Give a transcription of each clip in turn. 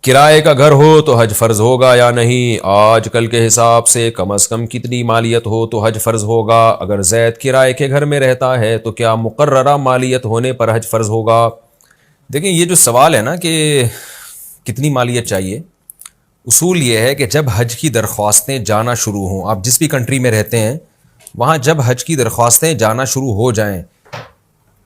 کرائے کا گھر ہو تو حج فرض ہوگا یا نہیں؟ آج کل کے حساب سے کم از کم کتنی مالیت ہو تو حج فرض ہوگا؟ اگر زید کرائے کے گھر میں رہتا ہے تو کیا مقررہ مالیت ہونے پر حج فرض ہوگا؟ دیکھیں یہ جو سوال ہے نا کہ کتنی مالیت چاہیے، اصول یہ ہے کہ جب حج کی درخواستیں جانا شروع ہوں، آپ جس بھی کنٹری میں رہتے ہیں وہاں جب حج کی درخواستیں جانا شروع ہو جائیں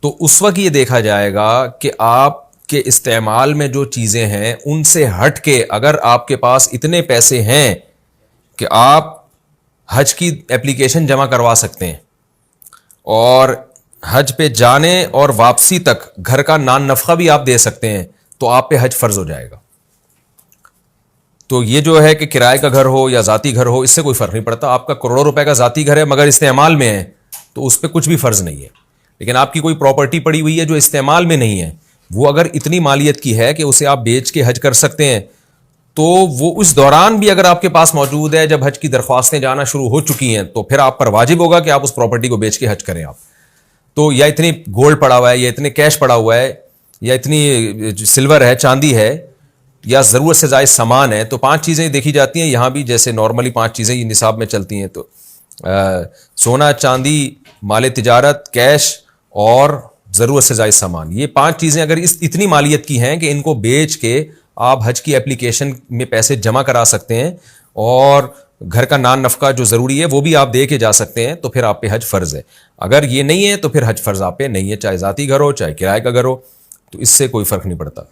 تو اس وقت یہ دیکھا جائے گا کہ آپ کے استعمال میں جو چیزیں ہیں ان سے ہٹ کے اگر آپ کے پاس اتنے پیسے ہیں کہ آپ حج کی اپلیکیشن جمع کروا سکتے ہیں اور حج پہ جانے اور واپسی تک گھر کا نان نفقہ بھی آپ دے سکتے ہیں تو آپ پہ حج فرض ہو جائے گا۔ تو یہ جو ہے کہ کرائے کا گھر ہو یا ذاتی گھر ہو اس سے کوئی فرق نہیں پڑتا، آپ کا کروڑوں روپے کا ذاتی گھر ہے مگر استعمال میں ہے تو اس پہ کچھ بھی فرض نہیں ہے۔ لیکن آپ کی کوئی پراپرٹی پڑی ہوئی ہے جو استعمال میں نہیں ہے، وہ اگر اتنی مالیت کی ہے کہ اسے آپ بیچ کے حج کر سکتے ہیں تو وہ اس دوران بھی اگر آپ کے پاس موجود ہے جب حج کی درخواستیں جانا شروع ہو چکی ہیں تو پھر آپ پر واجب ہوگا کہ آپ اس پراپرٹی کو بیچ کے حج کریں۔ آپ تو یا اتنی گولڈ پڑا ہوا ہے یا اتنے کیش پڑا ہوا ہے یا اتنی سلور ہے، چاندی ہے یا ضرورت سے زائد سامان ہے، تو 5 چیزیں دیکھی جاتی ہیں یہاں بھی، جیسے نارملی 5 چیزیں یہ نصاب میں چلتی ہیں، تو سونا، چاندی، مال تجارت، کیش اور ضرورت سے زائد سامان، یہ 5 چیزیں اگر اتنی مالیت کی ہیں کہ ان کو بیچ کے آپ حج کی اپلیکیشن میں پیسے جمع کرا سکتے ہیں اور گھر کا نان نفقہ جو ضروری ہے وہ بھی آپ دے کے جا سکتے ہیں تو پھر آپ پہ حج فرض ہے۔ اگر یہ نہیں ہے تو پھر حج فرض آپ پہ نہیں ہے، چاہے ذاتی گھر ہو چاہے کرائے کا گھر ہو، تو اس سے کوئی فرق نہیں پڑتا۔